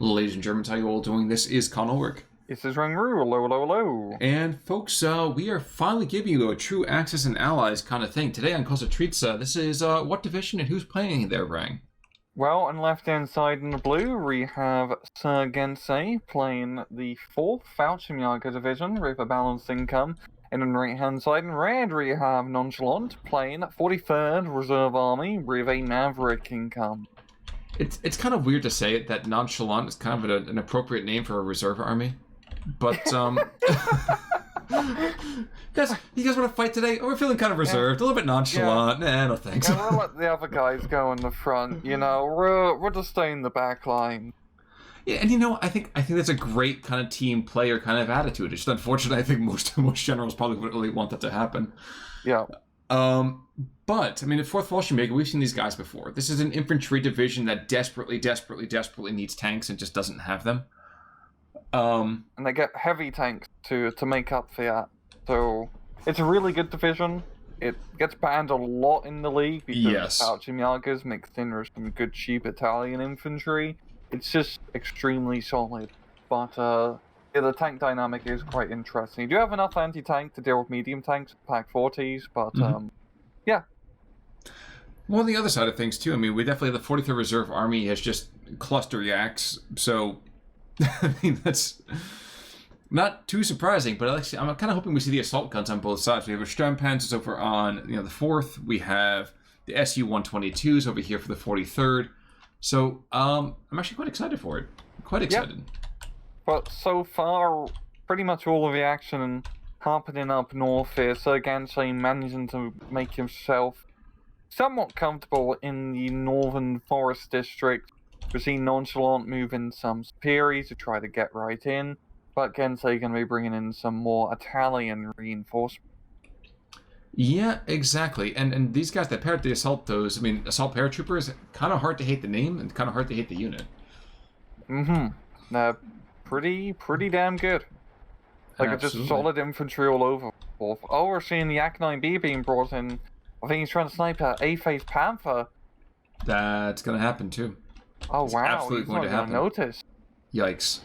Ladies and gentlemen, how you all doing? This is Con Ulrich. This is Rangru. Hello. And folks, we are finally giving you a true Axis and Allies kind of thing. Today on Kositritsa, this is what division and who's playing there, Rang? Well, on the left-hand side in the blue, we have Sir Gensei playing the 4th Fallschirmjager division with a balanced income. And on the right-hand side in red, we have Nonchalant playing 43rd Reserv Army with a Maverick income. It's kind of weird to say it, that Nonchalant is kind of an appropriate name for a reserve army. But, you guys want to fight today? Oh, we're feeling kind of reserved, a little bit nonchalant. Nah, no thanks. Yeah, we'll let the other guys go in the front, you know, we'll just stay in the back line. Yeah, and you know, I think that's a great kind of team player kind of attitude. It's just unfortunate. I think most generals probably wouldn't really want that to happen. Yeah. But I mean, in 4th Fallschirmjaeger, we've seen these guys before. This is an infantry division that desperately needs tanks and just doesn't have them. And they get heavy tanks to make up for that. So it's a really good division. It gets banned a lot in the league because Fallschirmjagers mixed in with some good cheap Italian infantry. It's just extremely solid. But yeah, the tank dynamic is quite interesting. You do have enough anti-tank to deal with medium tanks, Pack 40s, but yeah. Well, on the other side of things too, I mean, we definitely have the 43rd Reserve Army has just cluster yaks, so I mean that's not too surprising. But I'm kind of hoping we see the assault guns on both sides. We have our Sturmpanzers over on the 4th. We have the Su-122s over here for the 43rd. So I'm actually quite excited for it. Quite excited. Yep. But so far, pretty much all of the action happening up north here. Sir Gensei managing to make himself somewhat comfortable in the northern forest district. We see Nonchalant moving some superiors to try to get right in, but Gensei going to be bringing in some more Italian reinforcements. Yeah, exactly. And these guys that paired the assaultos, I mean, assault paratroopers, kind of hard to hate the name and kind of hard to hate the unit. They're pretty damn good. Like, it's just solid infantry all over. Oh, we're seeing the Yak-9B being brought in. I think he's trying to snipe a A-phase Panther. That's going to happen, too. Oh, it's wow. Absolutely he's going not to happen. Notice. Yikes.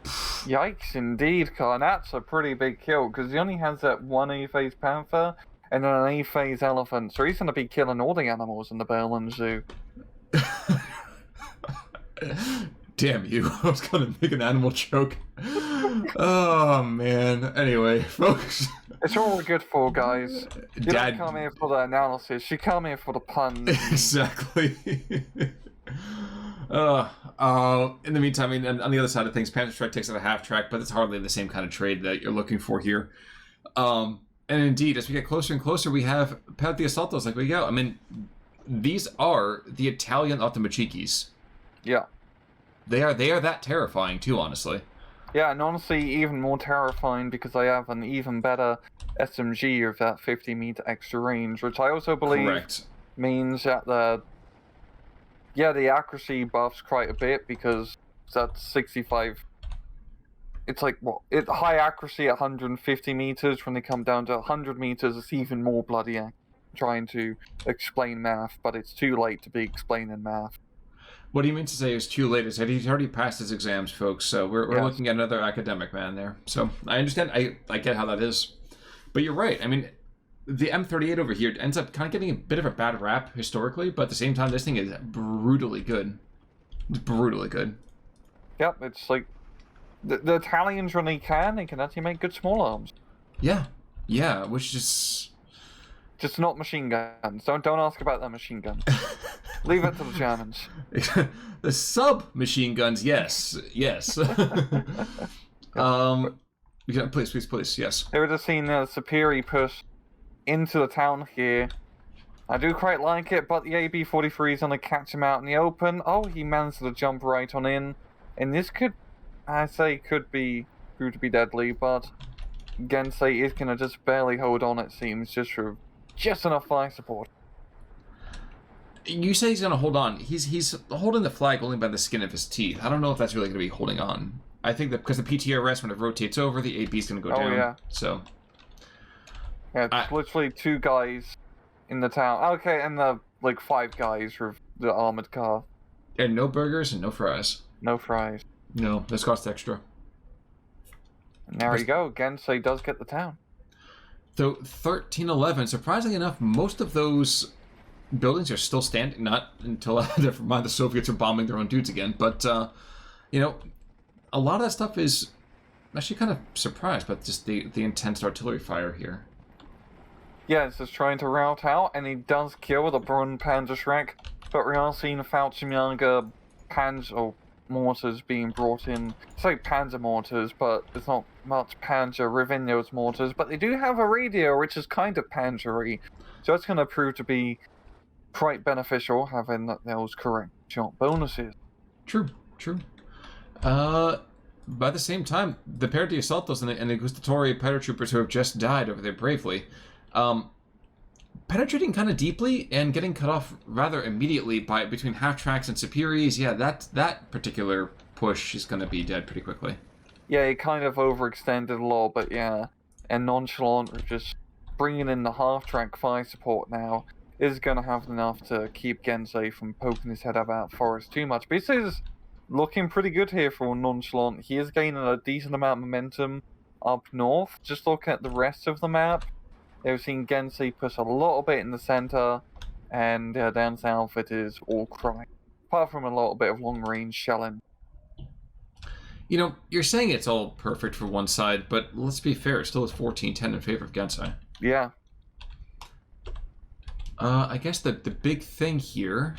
Yikes, indeed, Con. That's a pretty big kill, because he only has that one A-phase Panther and then an A-phase Elephant, so he's going to be killing all the animals in the Berlin Zoo. Damn you. I was going to make an animal joke. Oh, man. Anyway, folks. It's all we're good for, guys. You don't come here for the analysis, you come here for the puns. Exactly. In the meantime, I mean, on the other side of things, Panther Strike takes out a half track, but it's hardly the same kind of trade that you're looking for here. And indeed, as we get closer and closer, we have Pat the Assaltos like we go. I mean, these are the Italian Automachikis. Yeah. They are that terrifying too, honestly. Yeah, and honestly, even more terrifying because I have an even better SMG of that 50-meter extra range, which I also believe means that the accuracy buffs quite a bit because that's 65. It's like, high accuracy at 150 meters. When they come down to 100 meters, it's even more bloody accurate. Trying to explain math, but it's too late to be explaining math. What do you mean to say it's too late? He's already passed his exams, folks, so we're looking at another academic man there. So I understand, I get how that is. But you're right, I mean, the M38 over here ends up kind of getting a bit of a bad rap historically, but at the same time, this thing is brutally good. It's brutally good. Yep, it's like, the Italians, when they can actually make good small arms. Yeah, which is... Just not machine guns. Don't ask about their machine guns. Leave it to the Germans. The sub-machine guns, yes. Please, yes. They were just seeing the superior push into the town here. I do quite like it, but the AB-43 is going to catch him out in the open. Oh, he managed to jump right on in. And this could be proved to be deadly, but Gensei is going to just barely hold on, it seems, just enough fire support. You say he's going to hold on. He's holding the flag only by the skin of his teeth. I don't know if that's really going to be holding on. I think that because the PTRS, when it rotates over, the AB is going to go down. Yeah. So. Yeah, it's literally 2 guys in the town. Okay, and the 5 guys with the armored car. And no burgers and no fries. No fries. No, this costs extra. And there you go. Gensei does get the town. So 1311, surprisingly enough, most of those buildings are still standing. Not until, never mind, the Soviets are bombing their own dudes again. But, you know, a lot of that stuff is actually kind of surprised by just the intense artillery fire here. Yeah, it's just trying to rout out, and he does kill the Brun Panzerschreck, but we are seeing Fallschirmjager mortars being brought in. I say Panzer mortars, but there's not much Panzer within those mortars, but they do have a radio, which is kind of Panzery, so it's going to prove to be quite beneficial, having those correct shot bonuses. True. By the same time, the Pair de Assaltos and the Gustatori paratroopers who have just died over there bravely, penetrating kind of deeply and getting cut off rather immediately by between half-tracks and Superiors, yeah, that particular push is going to be dead pretty quickly. Yeah, it kind of overextended a lot, but yeah. And Nonchalant are just bringing in the half-track fire support now is going to have enough to keep Gensei from poking his head about forest too much. But this is looking pretty good here for Nonchalant. He is gaining a decent amount of momentum up north. Just look at the rest of the map. They've seen Gensei push a little bit in the center, and down south it is all crying. Apart from a little bit of long-range shelling. You know, you're saying it's all perfect for one side, but let's be fair, it still is 14-10 in favor of Gensei. Yeah. I guess the big thing here,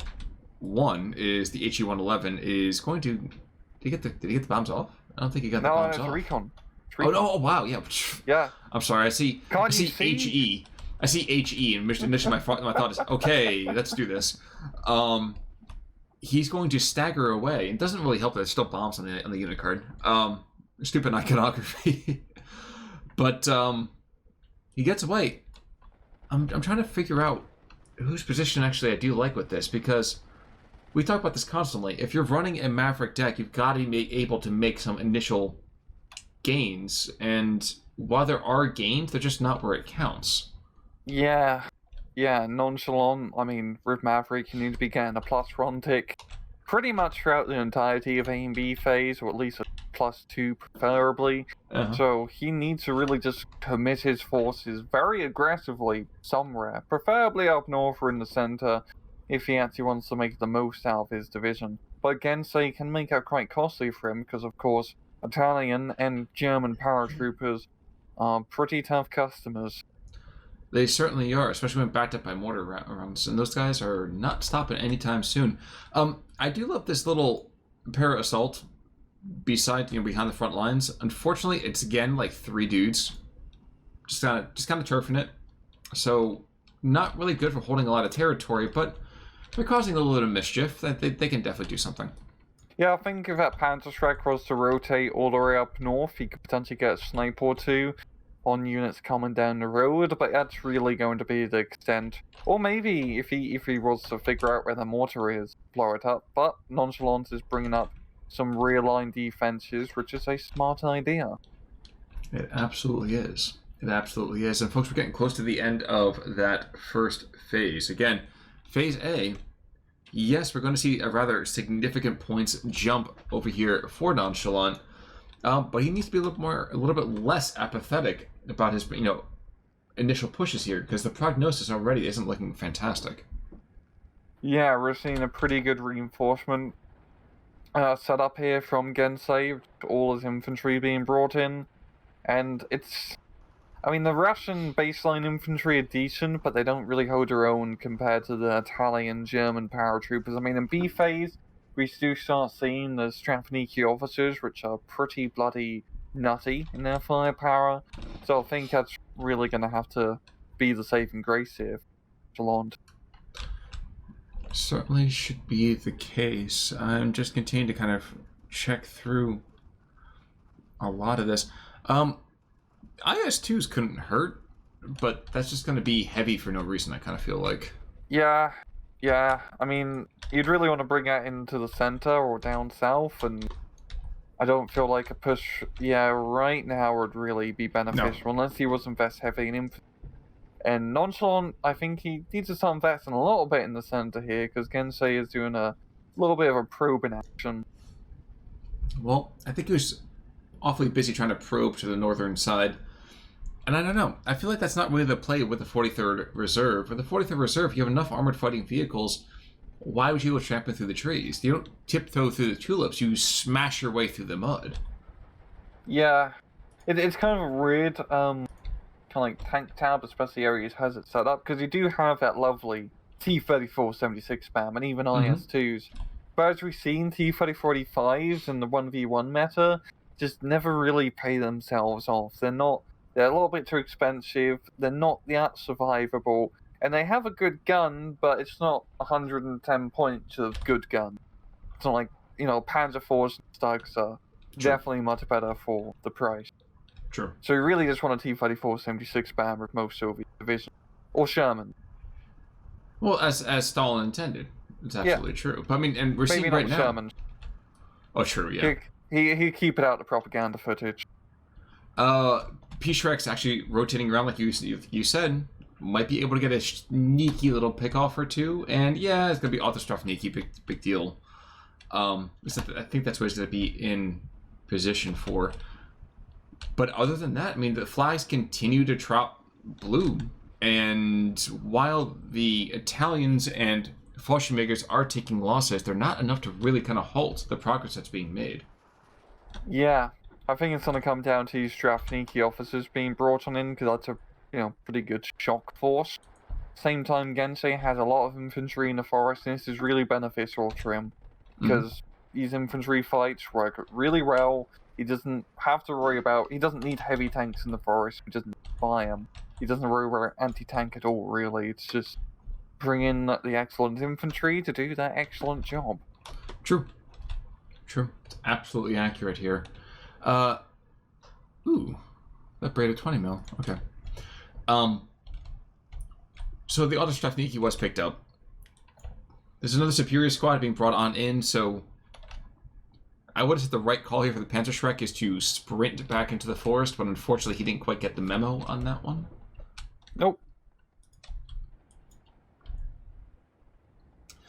one, is the HE-111 is going to... Did he get the bombs off? I don't think he got the bombs off. No, it's recon. Oh, wow, yeah. Yeah. I'm sorry, I see HE. I see HE, and initially my thought is, okay, let's do this. He's going to stagger away. It doesn't really help that there's still bombs on the unit card. Stupid iconography. But he gets away. I'm trying to figure out whose position actually I do like with this, because we talk about this constantly. If you're running a Maverick deck, you've got to be able to make some initial gains, and while there are gains, they're just not where it counts. Yeah, Nonchalant, I mean, with Maverick, you need to be getting a +1 tick pretty much throughout the entirety of A and B phase, or at least a +2 preferably. So he needs to really just commit his forces very aggressively somewhere, preferably up north or in the center, if he actually wants to make the most out of his division. But Gensei can make that quite costly for him, because of course Italian and German paratroopers are pretty tough customers. They certainly are, especially when backed up by mortar rounds, and those guys are not stopping anytime soon. I do love this little para-assault behind the front lines. Unfortunately, it's again like 3 dudes, just kind of turfing it. So not really good for holding a lot of territory, but they're causing a little bit of mischief. That they can definitely do something. Yeah, I think if that Panzerschreck was to rotate all the way up north, he could potentially get a sniper or 2 on units coming down the road, but that's really going to be the extent. Or maybe if he was to figure out where the mortar is, blow it up. But Nonchalant is bringing up some rear line defenses, which is a smart idea. It absolutely is. It absolutely is. And folks, we're getting close to the end of that first phase. Again, phase A. Yes, we're going to see a rather significant points jump over here for Nonchalant, but he needs to be a little bit less apathetic about his, initial pushes here, because the prognosis already isn't looking fantastic. Yeah, we're seeing a pretty good reinforcement setup here from Gensei, all his infantry being brought in, and the Russian baseline infantry are decent, but they don't really hold their own compared to the Italian, German paratroopers. In B phase, we do start seeing the Strafaniki officers, which are pretty bloody nutty in their firepower. So I think that's really going to have to be the saving grace here for Nonchalant. Certainly should be the case. I'm just continuing to kind of check through a lot of this. IS-2s couldn't hurt, but that's just going to be heavy for no reason, I kind of feel like. Yeah. You'd really want to bring that into the center or down south, and I don't feel like a push, right now would really be beneficial, unless he was invest heavy in infantry. And Nonchalant, I think he needs to start investing a little bit in the center here, because Gensei is doing a little bit of a probe in action. Well, I think he was awfully busy trying to probe to the northern side. And I don't know. I feel like that's not really the play with the 43rd Reserve. With the 43rd Reserve, you have enough armored fighting vehicles. Why would you go tramping through the trees? You don't tiptoe through the tulips. You smash your way through the mud. Yeah. It's kind of weird, kind of like tank tab, especially areas has it set up, because you do have that lovely T-34-76 spam, and even IS-2s. But as we've seen, T-34-85s in the 1v1 meta just never really pay themselves off. They're a little bit too expensive, they're not that survivable, and they have a good gun, but it's not 110 points of good gun. It's not like, Panzer IVs and Stugs are definitely much better for the price. True. So you really just want a T-34-76 spam with most Soviet divisions. Or Sherman. Well, as Stalin intended. It's absolutely true. But I mean, and we're seeing right now... Sherman. Oh, true, yeah. He keep it out the propaganda footage. P-Shrek's actually rotating around like you said. Might be able to get a sneaky little pick-off or two. And yeah, it's going to be Autostrafniki, big deal. I think that's what he's going to be in position for. But other than that, I mean, the flags continue to drop blue. And while the Italians and Fallschirmjagers are taking losses, they're not enough to really kind of halt the progress that's being made. Yeah, I think it's going to come down to these Strafniki officers being brought on in, because that's a pretty good shock force. Same time, Gensei has a lot of infantry in the forest, and this is really beneficial to him, because these infantry fights work really well. He doesn't have to worry about... He doesn't need heavy tanks in the forest. He doesn't buy them. He doesn't worry about anti-tank at all, really. It's just bring in the excellent infantry to do that excellent job. True. It's absolutely accurate here. Ooh. That braided 20 mil. Okay. So the Autostrafniki was picked up. There's another superior squad being brought on in, so... I would have said the right call here for the Panzerschreck is to sprint back into the forest, but unfortunately he didn't quite get the memo on that one. Nope.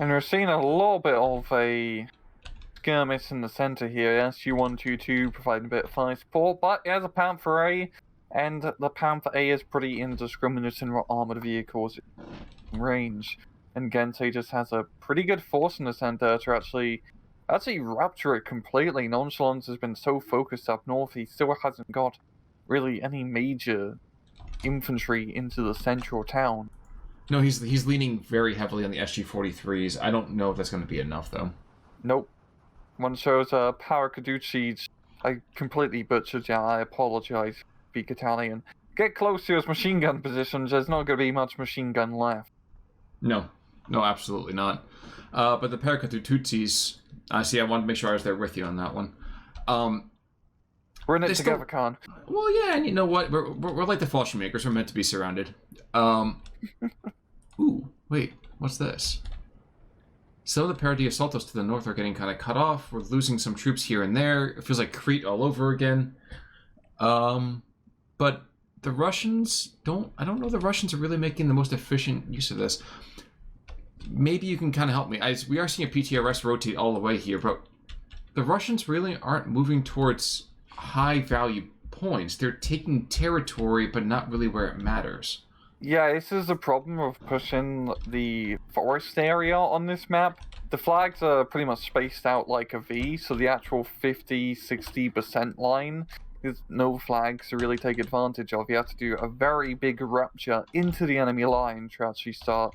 And we're seeing a little bit of a skirmish in the center here. SU-122 providing a bit of fire support, but it has a Panther A, and the Panther A is pretty indiscriminate in armored vehicles in range. And Gensei just has a pretty good force in the center to actually rapture it completely. Nonchalant has been so focused up north, he still hasn't got really any major infantry into the central town. No, he's leaning very heavily on the SG-43s. I don't know if that's going to be enough, though. Nope. One shows Parakaducci's... I completely butchered that. I apologize, speak Italian. Get close to his machine gun positions. There's not going to be much machine gun left. No, absolutely not. But the Parakaducci's... See, I wanted to make sure I was there with you on that one. We're in it together, Khan. Well, yeah, and you know what? We're like the Fallschirmjagers. We're meant to be surrounded. Ooh, wait, what's this? Some of the Paradis Assaltos to the north are getting kind of cut off. We're losing some troops here and there. It feels like Crete all over again. But the Russians I don't know the Russians are really making the most efficient use of this. Maybe you can kind of help me. We are seeing a PTRS rotate all the way here, but the Russians really aren't moving towards high-value points. They're taking territory, but not really where it matters. Yeah, this is the problem of pushing the forest area on this map. The flags are pretty much spaced out like a V, so the actual 50-60% line, there's no flags to really take advantage of. You have to do a very big rupture into the enemy line to actually start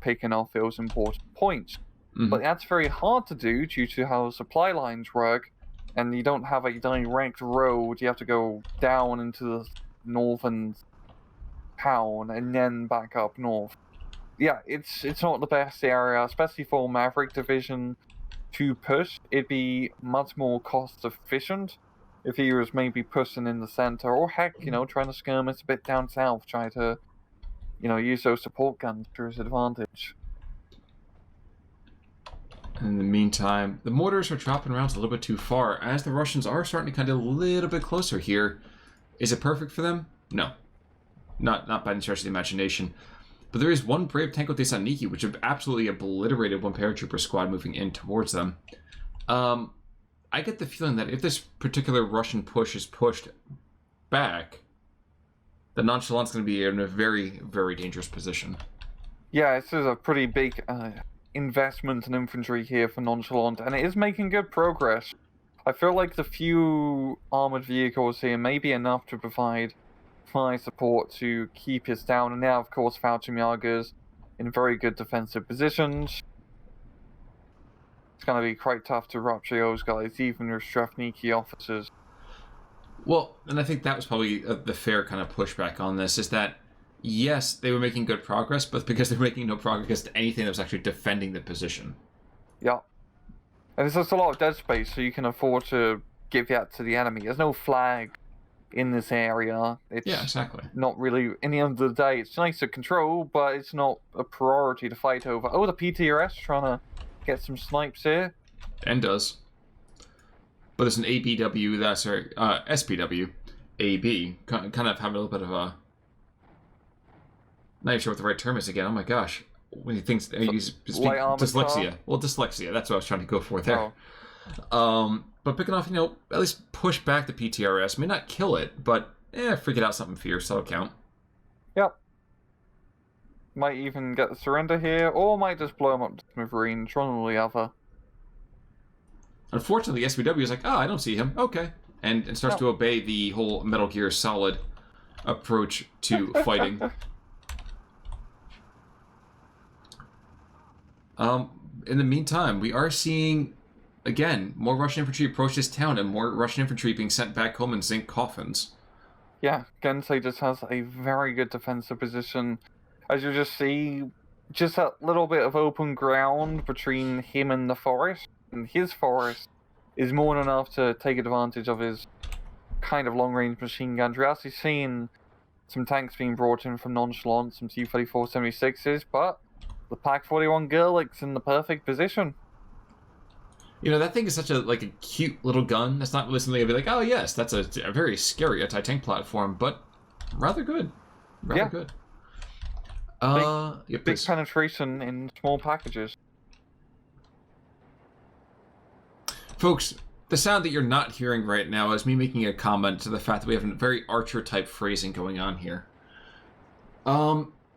picking off those important points. But that's very hard to do due to how supply lines work, and you don't have a direct road. You have to go down into the northern town and then back up north. Yeah, it's not the best area, especially for Maverick division to push. It'd be much more cost efficient if he was maybe pushing in the center, or heck, trying to skirmish a bit down south, try to use those support guns to his advantage. In the meantime, the mortars are dropping rounds a little bit too far, as the Russians are starting to kind of a little bit closer here. Is it perfect for them? No. Not by any stretch of the imagination. But there is one brave Tanko Thessaloniki, which have absolutely obliterated one paratrooper squad moving in towards them. I get the feeling that if this particular Russian push is pushed back, the Nonchalant's going to be in a very, very dangerous position. Yeah, this is a pretty big investment in infantry here for Nonchalant, and it is making good progress. I feel like the few armored vehicles here may be enough to provide fire support to keep us down, and now, of course, Fallschirmjagers in very good defensive positions. It's going to be quite tough to rupture those guys, even with Strafniki officers. Well, and I think that was probably the fair kind of pushback on this, is that, yes, they were making good progress, but because they're making no progress to anything that was actually defending the position. Yeah. And there's just a lot of dead space, so you can afford to give that to the enemy. There's no flag in this area. It's exactly. Not really, in the end of the day, it's nice to control, but it's not a priority to fight over. Oh, the PTRS trying to get some snipes here. And does. But there's an ABW, SPW, AB, kind of having a little bit of a... Not even sure what the right term is again. Oh my gosh. When he thinks he's dyslexia. Well, dyslexia. That's what I was trying to go for there. Oh. But picking off, at least push back the PTRS. May not kill it, but freak it out something fierce. That'll count. Yep. Might even get the surrender here, or might just blow him up to smithereens, one or the other. Unfortunately, the SPW is like, I don't see him. Okay. And starts to obey the whole Metal Gear Solid approach to fighting. In the meantime, we are seeing, again, more Russian infantry approach this town and more Russian infantry being sent back home in zinc coffins. Yeah, Gensei just has a very good defensive position. As you just see, just that little bit of open ground between him and the forest. And his forest is more than enough to take advantage of his kind of long-range machine guns. We're actually seeing some tanks being brought in from Nonchalant, some T-34-76s, but the Pak-41 Gerlich's in the perfect position. That thing is such a cute little gun. That's not really something I'd be like, oh yes, that's a very scary anti-tank platform, but rather good. Rather good. Big penetration in small packages. Folks, the sound that you're not hearing right now is me making a comment to the fact that we have a very Archer-type phrasing going on here.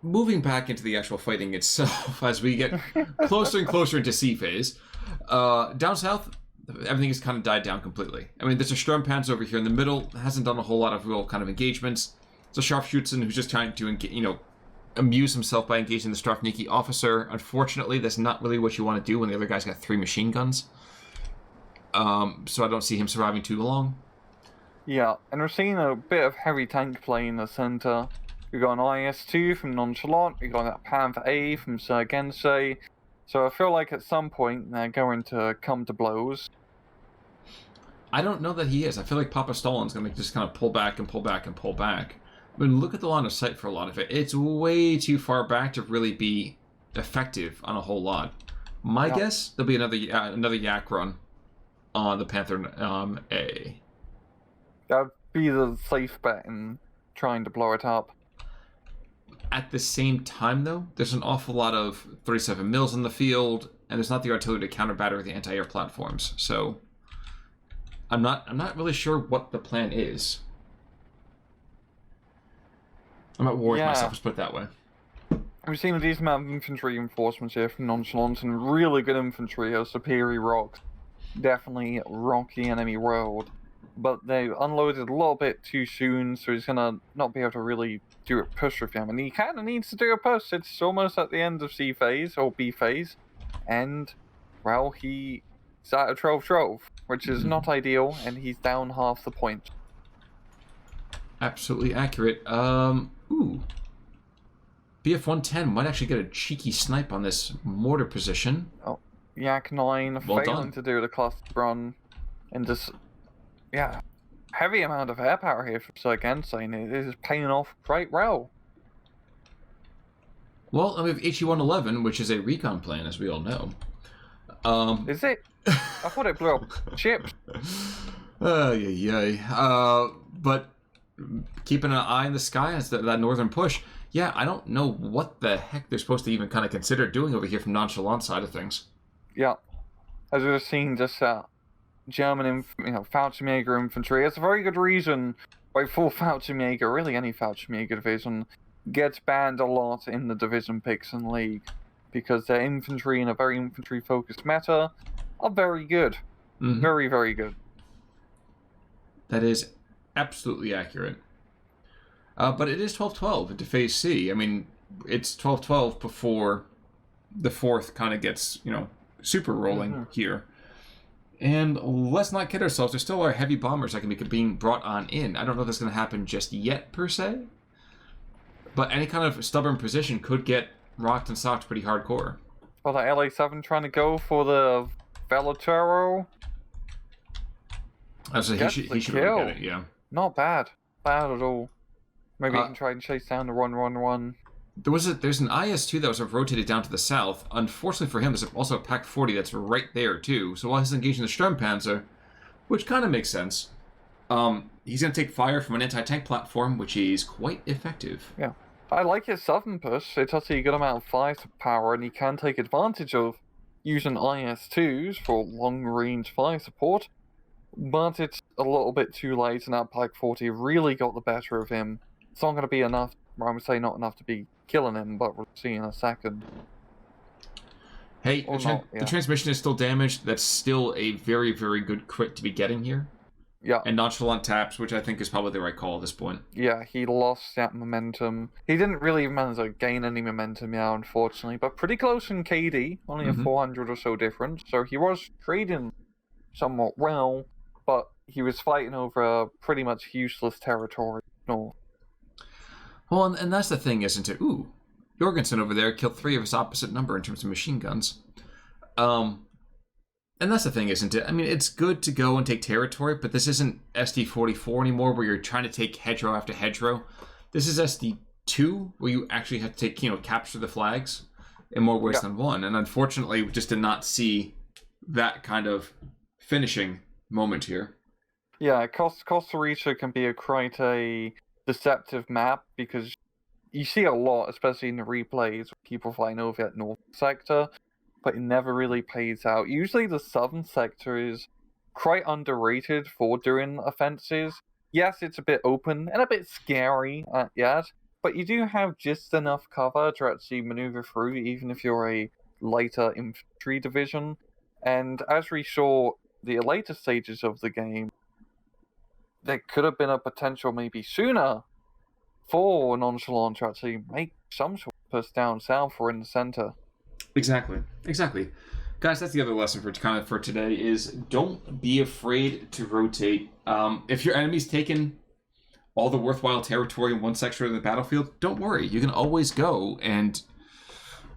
Moving back into the actual fighting itself, as we get closer and closer into sea phase, down south, everything has kind of died down completely. I mean, there's a Sturmpanzer over here in the middle, hasn't done a whole lot of real kind of engagements. It's a Sharpshooter who's just trying to, amuse himself by engaging the Strafniki officer. Unfortunately, that's not really what you want to do when the other guy's got 3 machine guns. So I don't see him surviving too long. Yeah, and we're seeing a bit of heavy tank play in the center. We've got an IS-2 from Nonchalant, we've got that Panther A from Sir Gensei. So I feel like at some point they're going to come to blows. I don't know that he is. I feel like Papa Stalin's going to just kind of pull back and pull back and pull back. I mean, look at the line of sight for a lot of it. It's way too far back to really be effective on a whole lot. My guess, there'll be another yak run on the Panther A. That would be the safe bet in trying to blow it up. At the same time, though, there's an awful lot of 37 mils in the field, and there's not the artillery to counter batter the anti-air platforms. So I'm not really sure what the plan is. I'm not worried myself, let's put it that way. We've seen a decent amount of infantry reinforcements here from Nonchalant, and really good infantry of superior rocks. Definitely rock the enemy world. But they unloaded a little bit too soon, so he's gonna not be able to really do a push with him. And he kind of needs to do a push. It's almost at the end of C phase, or B phase. And, well, he's at a 12-12, which is not ideal, and he's down half the point. Absolutely accurate. Ooh. BF-110 might actually get a cheeky snipe on this mortar position. Oh, Yak 9 failing to do the cluster run. And just, heavy amount of air power here from Sir Gensei, and it is paying off quite well. Well, and we have HE-111, which is a recon plane, as we all know. Is it? I thought it blew up ships. But keeping an eye in the sky as that northern push. Yeah, I don't know what the heck they're supposed to even kind of consider doing over here from Nonchalant side of things. Yeah. As we were seeing just German, Fallschirmjaeger infantry. It's a very good reason why full Fallschirmjaeger, really any Fallschirmjaeger division, gets banned a lot in the division picks and league, because their infantry in a very infantry-focused meta are very good. Mm-hmm. Very, very good. That is absolutely accurate. But it is 12-12 into Phase C. I mean, it's 12-12 before the 4th kind of gets, super rolling here. And let's not kid ourselves, there still are heavy bombers that can be being brought on in. I don't know if that's going to happen just yet, per se. But any kind of stubborn position could get rocked and socked pretty hardcore. Well, the LA7 trying to go for the Velotero. So he should be able to get it, yeah. Not bad. Bad at all. Maybe you can try and chase down the 1-1-1. There's an IS-2 that was rotated down to the south. Unfortunately for him, there's also a PaK-40 that's right there, too. So while he's engaging the Sturmpanzer, which kind of makes sense, he's going to take fire from an anti-tank platform, which is quite effective. Yeah. I like his southern push. It has a good amount of firepower, and he can take advantage of using IS-2s for long-range fire support. But it's a little bit too late, and that PaK-40 really got the better of him. It's not going to be enough, I would say not enough to be killing him, but we'll see in a second. Hey, the transmission is still damaged. That's still a very, very good crit to be getting here. Yeah. And Nonchalant taps, which I think is probably the right call at this point. Yeah, he lost that momentum. He didn't really manage to gain any momentum, unfortunately, but pretty close in KD, only a 400 or so difference. So he was trading somewhat well, but he was fighting over pretty much useless territory north. Well, and that's the thing, isn't it? Ooh, Jorgensen over there killed 3 of his opposite number in terms of machine guns. And that's the thing, isn't it? I mean, it's good to go and take territory, but this isn't SD44 anymore where you're trying to take hedgerow after hedgerow. This is SD2 where you actually have to take, capture the flags in more ways than one. And unfortunately, we just did not see that kind of finishing moment here. Yeah, Kositritsa can be quite a deceptive map because you see a lot, especially in the replays, people flying over at North Sector, but it never really pays out. Usually the Southern Sector is quite underrated for doing offenses. Yes, it's a bit open and a bit scary yet, but you do have just enough cover to actually maneuver through, even if you're a lighter infantry division. And as we saw the later stages of the game, there could have been a potential maybe sooner for Nonchalant to actually make some sort of push down south or in the center. Exactly. Guys, that's the other lesson for today is don't be afraid to rotate. If your enemy's taken all the worthwhile territory in one section of the battlefield, don't worry. You can always go and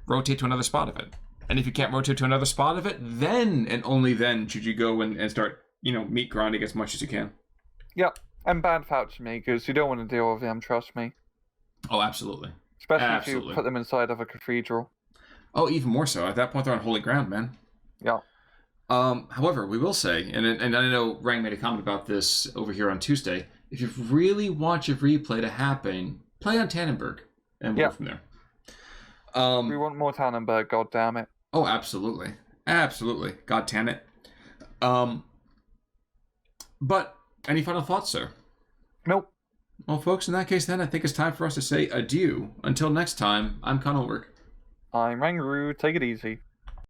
rotate to another spot of it. And if you can't rotate to another spot of it, then and only then should you go and start, meat grinding as much as you can. Yep, and bad Fallschirmjagers, you don't want to deal with them, trust me. Oh, absolutely. Especially if you put them inside of a cathedral. Oh, even more so. At that point, they're on holy ground, man. Yeah. However, we will say, and I know Rang made a comment about this over here on Tuesday, if you really want your replay to happen, play on Tannenberg, and we'll go from there. We want more Tannenberg, goddammit. Oh, absolutely. God damn it. But, any final thoughts, sir? Nope. Well, folks, in that case, then, I think it's time for us to say adieu. Until next time, I'm Conalwork. I'm Rangaroo. Take it easy.